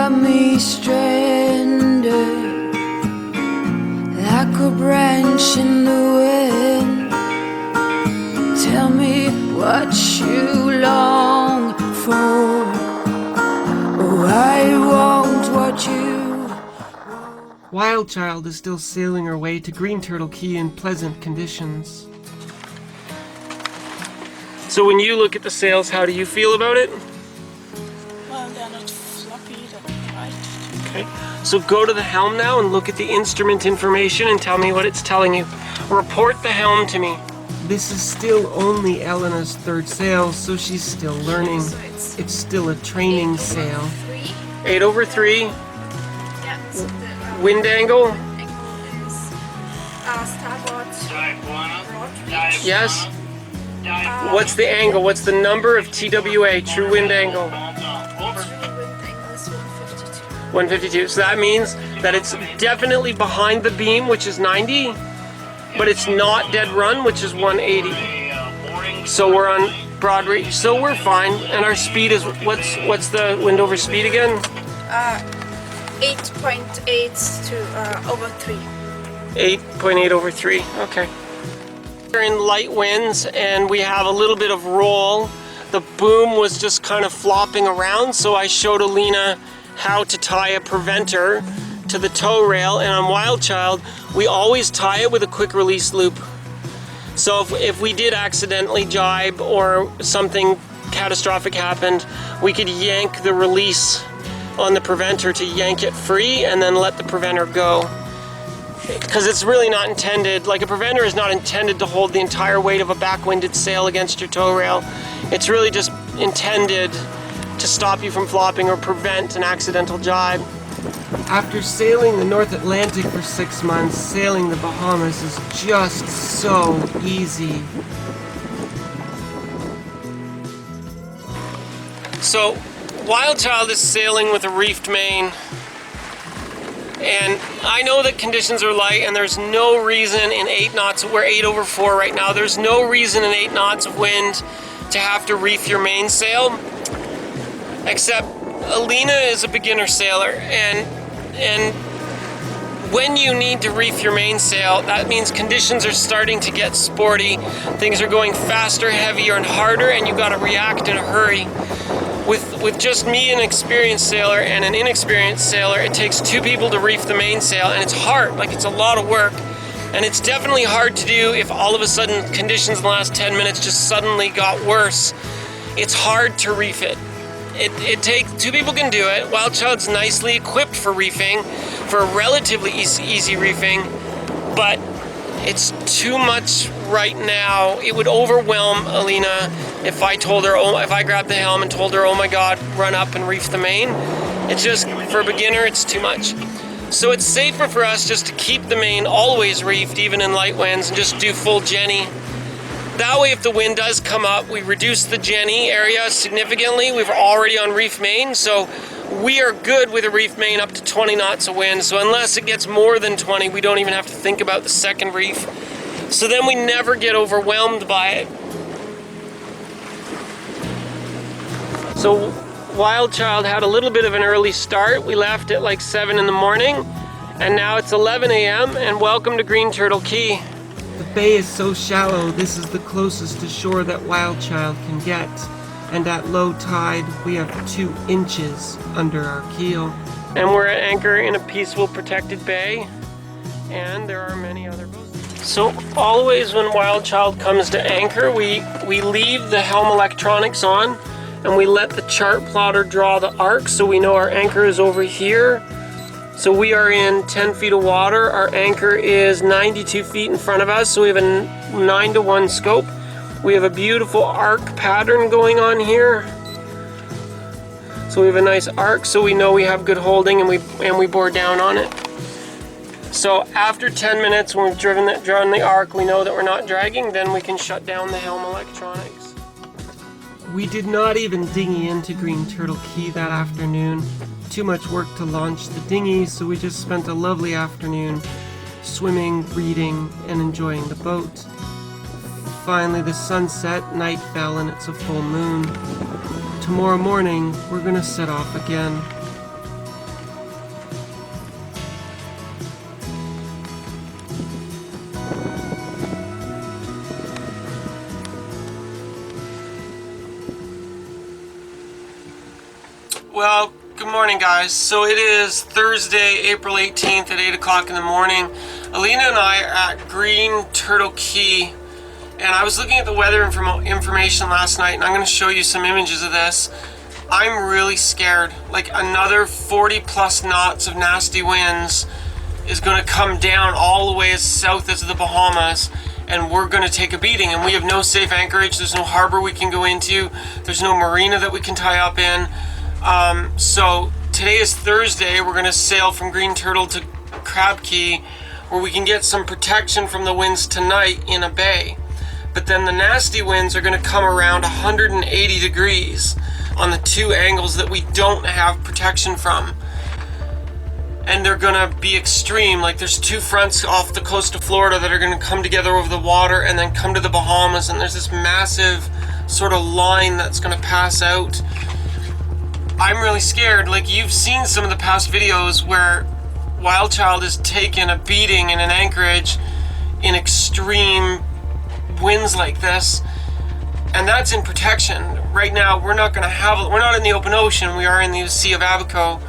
got me stranded like a branch in the wind. Tell me what you long for. Oh, I won't watch you. WildChild is still sailing her way to Green Turtle Cay in pleasant conditions. So when you look at the sails, how do you feel about it? Well, they're not floppy, they're right. Okay, so go to the helm now and look at the instrument information and tell me what it's telling you. Report the helm to me. This is still only Elena's third sail, so she's still learning. So It's still a training sail. 3. 8/3. Yeah, so the Wind angle. angle is starboard rod reach. Yes. What's the angle? What's the number of TWA, true wind angle? True wind angle is 152. 152. So that means that it's definitely behind the beam, which is 90, but it's not dead run, which is 180. So we're on broad reach, so we're fine. And our speed is, what's the wind over speed again? 8.8 to over 3. 8.8/3. Okay. We're in light winds and we have a little bit of roll. The boom was just kind of flopping around, so I showed Alina how to tie a preventer to the tow rail, and on WildChild we always tie it with a quick release loop. So if we did accidentally jibe or something catastrophic happened, we could yank the release on the preventer to yank it free and then let the preventer go. Because it's really not intended, like a preventer is not intended to hold the entire weight of a backwinded sail against your tow rail. It's really just intended to stop you from flopping or prevent an accidental jibe. After sailing the North Atlantic for 6 months, sailing the Bahamas is just so easy. So, WildChild is sailing with a reefed main. And I know that conditions are light and there's no reason in 8 knots, we're 8/4 right now, there's no reason in 8 knots of wind to have to reef your mainsail, except Alina is a beginner sailor, and when you need to reef your mainsail, that means conditions are starting to get sporty, things are going faster, heavier, and harder, and you gotta react in a hurry. With just me, an experienced sailor, and an inexperienced sailor, it takes 2 people to reef the mainsail, and it's hard, like it's a lot of work. And it's definitely hard to do if all of a sudden conditions in the last 10 minutes just suddenly got worse. It's hard to reef it. It takes 2 people can do it. WildChild's nicely equipped for reefing, for relatively easy reefing, but it's too much right now. It would overwhelm Alina if I told her, if I grabbed the helm and told her, oh my God, run up and reef the main. It's just, for a beginner, it's too much. So it's safer for us just to keep the main always reefed, even in light winds, and just do full jenny. That way, if the wind does come up, we reduce the jenny area significantly. We're already on reef main, so we are good with a reef main up to 20 knots of wind. So unless it gets more than 20, we don't even have to think about the second reef. So then we never get overwhelmed by it. So WildChild had a little bit of an early start. We left at like 7 in the morning, and now it's 11 a.m. and welcome to Green Turtle Cay. The bay is so shallow, this is the closest to shore that WildChild can get. And at low tide, we have 2 inches under our keel. And we're at anchor in a peaceful, protected bay, and there are many other boats. So always when WildChild comes to anchor, we leave the helm electronics on, and we let the chart plotter draw the arc so we know our anchor is over here. So we are in 10 feet of water. Our anchor is 92 feet in front of us, so we have a 9-to-1 scope. We have a beautiful arc pattern going on here. So we have a nice arc, so we know we have good holding, and we bore down on it. So after 10 minutes, when we've drawn the arc, we know that we're not dragging, then we can shut down the helm electronics. We did not even dinghy into Green Turtle Cay that afternoon. Too much work to launch the dinghy, so we just spent a lovely afternoon swimming, reading, and enjoying the boat. Finally, the sun set, night fell, and it's a full moon. Tomorrow morning, we're gonna set off again. Well, good morning, guys. So it is Thursday, April 18th at 8 o'clock in the morning. Alina and I are at Green Turtle Cay, and I was looking at the weather information last night, and I'm going to show you some images of this. I'm really scared. Like, another 40 plus knots of nasty winds is going to come down all the way as south as the Bahamas, and we're going to take a beating. And we have no safe anchorage. There's no harbor we can go into. There's no marina that we can tie up in. So today is Thursday. We're going to sail from Green Turtle to Crab Cay, where we can get some protection from the winds tonight in a bay. But then the nasty winds are going to come around 180 degrees on the two angles that we don't have protection from. And they're gonna be extreme. Like, there's two fronts off the coast of Florida that are gonna come together over the water and then come to the Bahamas, and there's this massive sort of line that's gonna pass out. I'm really scared. Like, you've seen some of the past videos where WildChild has taken a beating in an anchorage in extreme winds like this, and that's in protection. Right now, we're not in the open ocean. We are in the Sea of Abaco,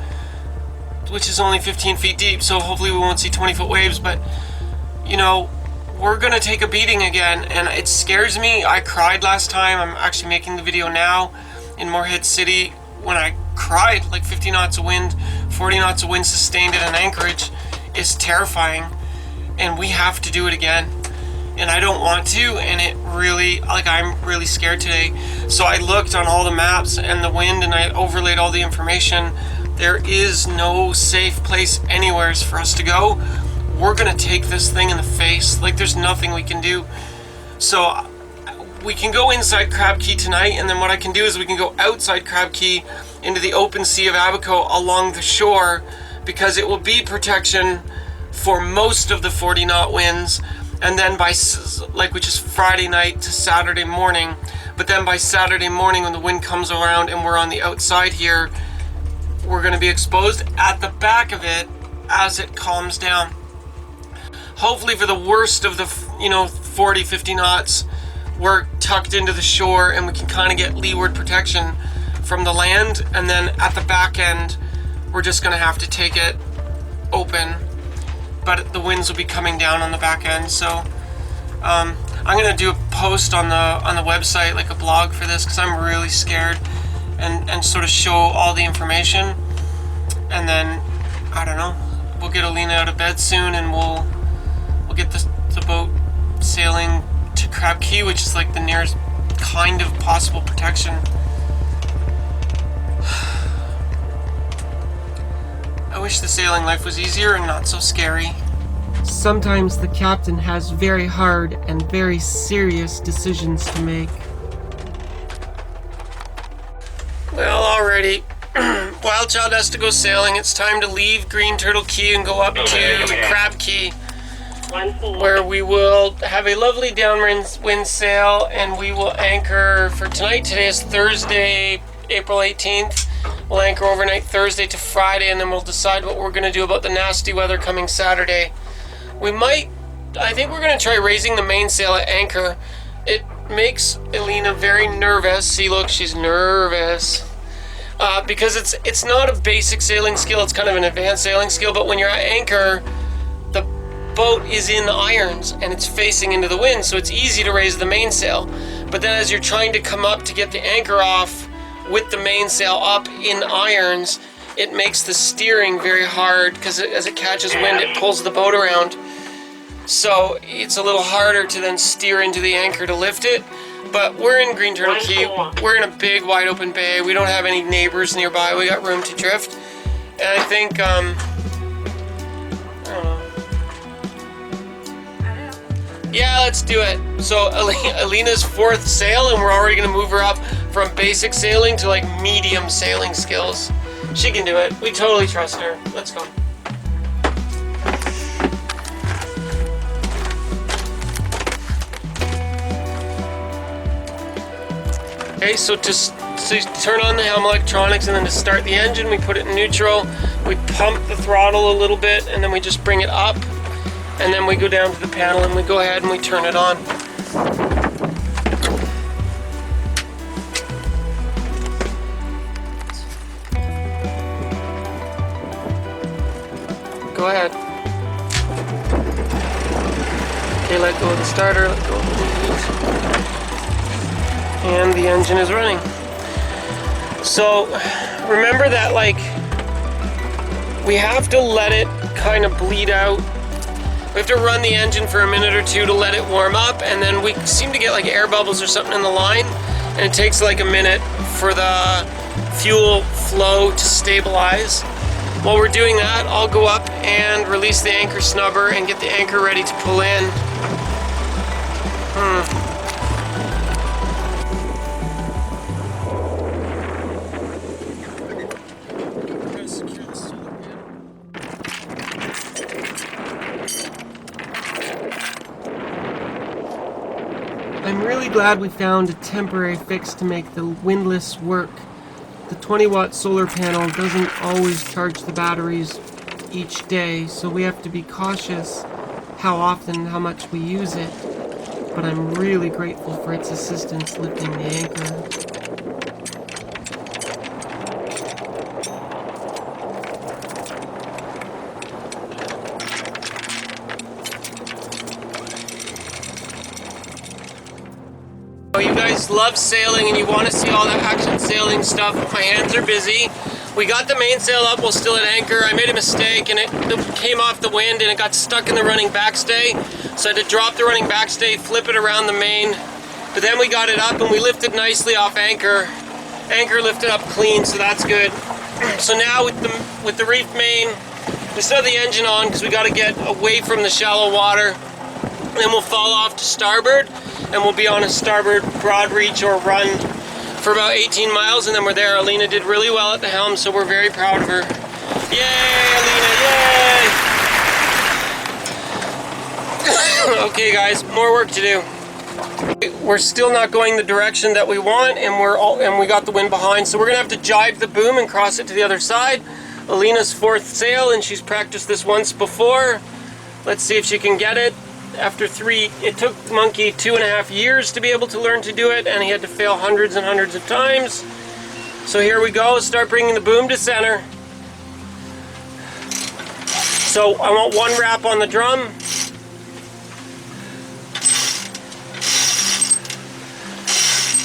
which is only 15 feet deep, so hopefully we won't see 20-foot waves. But, you know, we're gonna take a beating again, and it scares me. I cried last time. I'm actually making the video now in Morehead City when I cried. Like, 50 knots of wind, 40 knots of wind sustained at an anchorage is terrifying, and we have to do it again. And I don't want to, and it really, like, I'm really scared today. So I looked on all the maps and the wind, and I overlaid all the information. There is no safe place anywhere for us to go. We're gonna take this thing in the face. Like, there's nothing we can do. So we can go inside Crab Cay tonight, and then what I can do is we can go outside Crab Cay into the open Sea of Abaco along the shore, because it will be protection for most of the 40 knot winds. And then which is Friday night to Saturday morning. But then by Saturday morning, when the wind comes around and we're on the outside here, we're going to be exposed at the back of it as it calms down. Hopefully, for the worst of the 40, 50 knots, we're tucked into the shore and we can kind of get leeward protection from the land. And then at the back end, we're just going to have to take it open. But the winds will be coming down on the back end. So I'm going to do a post on the website, like a blog for this, because I'm really scared. And sort of show all the information, and then I don't know, we'll get Alina out of bed soon, and we'll get the boat sailing to Crab Cay, which is like the nearest kind of possible protection. I wish the sailing life was easier and not so scary. Sometimes the captain has very hard and very serious decisions to make. Well, already, WildChild has to go sailing. It's time to leave Green Turtle Cay and go up to Crab Cay, where we will have a lovely downwind sail, and we will anchor for tonight. Today is Thursday, April 18th. We'll anchor overnight Thursday to Friday, and then we'll decide what we're going to do about the nasty weather coming Saturday. I think we're going to try raising the mainsail at anchor. It makes Alina very nervous. See, look, she's nervous. Because it's not a basic sailing skill, it's kind of an advanced sailing skill, but when you're at anchor, the boat is in the irons and it's facing into the wind, so it's easy to raise the mainsail. But then as you're trying to come up to get the anchor off with the mainsail up in irons, it makes the steering very hard, because as it catches wind, it pulls the boat around. So it's a little harder to then steer into the anchor to lift it. But we're in Green Turtle Cay. We're in a big, wide open bay. We don't have any neighbors nearby. We got room to drift. And I think, I don't know. Yeah, let's do it. So Alina's fourth sail, and we're already going to move her up from basic sailing to like medium sailing skills. She can do it. We totally trust her. Let's go. Okay, so to turn on the helm electronics and then to start the engine, we put it in neutral, we pump the throttle a little bit, and then we just bring it up, and then we go down to the panel and we go ahead and we turn it on. Go ahead. Okay, let go of the starter, let go of the leads. And the engine is running. So remember that, like, we have to let it kind of bleed out. We have to run the engine for a minute or two to let it warm up, and then we seem to get like air bubbles or something in the line, and it takes like a minute for the fuel flow to stabilize. While we're doing that, I'll go up and release the anchor snubber and get the anchor ready to pull in. I'm really glad we found a temporary fix to make the windlass work. The 20-watt solar panel doesn't always charge the batteries each day, so we have to be cautious how often, how much we use it. But I'm really grateful for its assistance lifting the anchor. You guys love sailing and you want to see all that action sailing stuff. My hands are busy. We got the mainsail up while still at anchor. I made a mistake and it came off the wind and it got stuck in the running backstay. So I had to drop the running backstay, flip it around the main. But then we got it up and we lifted nicely off anchor. Anchor lifted up clean, so that's good. So now with the reef main, we still have the engine on because we got to get away from the shallow water. Then we'll fall off to starboard and we'll be on a starboard broad reach or run for about 18 miles, and then we're there. Alina did really well at the helm, so we're very proud of her. Yay, Alina, yay! Okay guys, more work to do. We're still not going the direction that we want, and we got the wind behind, so we're gonna have to jibe the boom and cross it to the other side. Alina's fourth sail, and she's practiced this once before. Let's see if she can get it. After it took Monkey 2.5 years to be able to learn to do it, and he had to fail hundreds and hundreds of times. So here we go, start bringing the boom to center. So I want one wrap on the drum.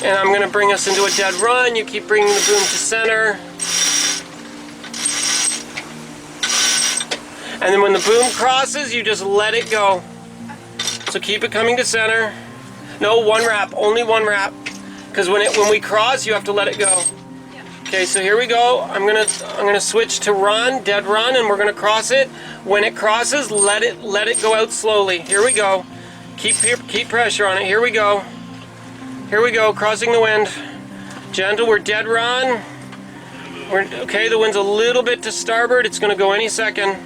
And I'm gonna bring us into a dead run. You keep bringing the boom to center. And then when the boom crosses, you just let it go. So keep it coming to center. No, one wrap, only one wrap. Because when we cross, you have to let it go. Okay, so here we go. I'm gonna switch to run, dead run, and we're gonna cross it. When it crosses, let it go out slowly. Here we go. Keep pressure on it. Here we go. Here we go, crossing the wind. Gentle, we're dead run. Okay, the wind's a little bit to starboard. It's gonna go any second.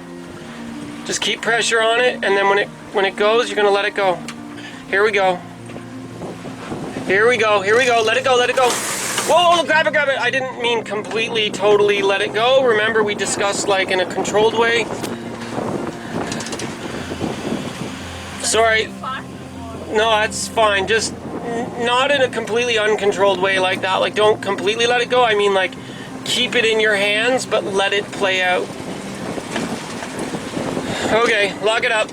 Just keep pressure on it, and then when it goes, you're gonna let it go. Here we go. Here we go, here we go, let it go, let it go. Whoa, grab it, grab it. I didn't mean completely, totally let it go. Remember, we discussed like in a controlled way. Sorry. No, that's fine. Just not in a completely uncontrolled way like that. Like, don't completely let it go. I mean, like, keep it in your hands, but let it play out. Okay, lock it up.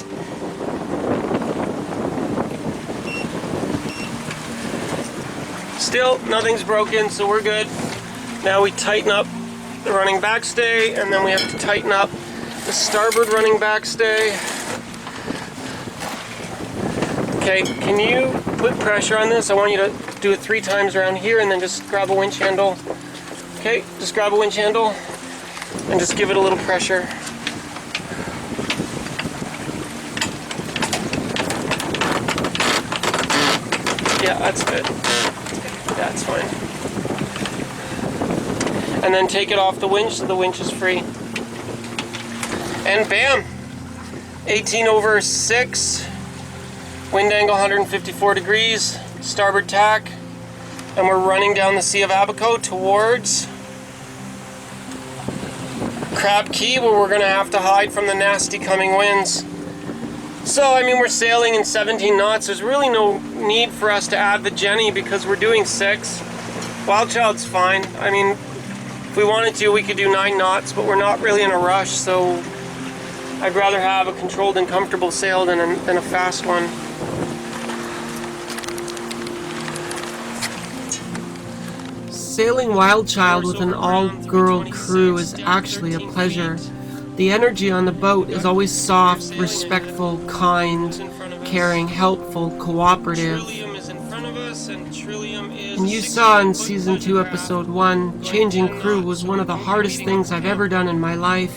Still, nothing's broken, so we're good. Now we tighten up the running backstay, and then we have to tighten up the starboard running backstay. Okay, can you put pressure on this? I want you to do it 3 times around here, and then just grab a winch handle. Okay, just grab a winch handle, and just give it a little pressure. Yeah, that's good. That's fine. And then take it off the winch so the winch is free. And bam! 18/6. Wind angle 154 degrees. Starboard tack. And we're running down the Sea of Abaco towards Crab Cay, where we're going to have to hide from the nasty coming winds. So, I mean, we're sailing in 17 knots. There's really no need for us to add the Jenny because we're doing 6. WildChild's fine. I mean, if we wanted to, we could do 9 knots, but we're not really in a rush, so I'd rather have a controlled and comfortable sail than a fast one. Sailing WildChild with an all-girl crew is actually a pleasure. The energy on the boat is always soft, respectful, kind, caring, helpful, cooperative. And you saw in Season 2, Episode 1, changing crew was one of the hardest things I've ever done in my life.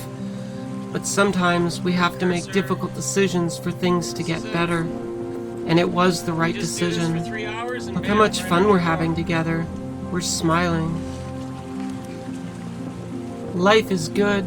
But sometimes we have to make difficult decisions for things to get better. And it was the right decision. Look how much fun we're having together. We're smiling. Life is good.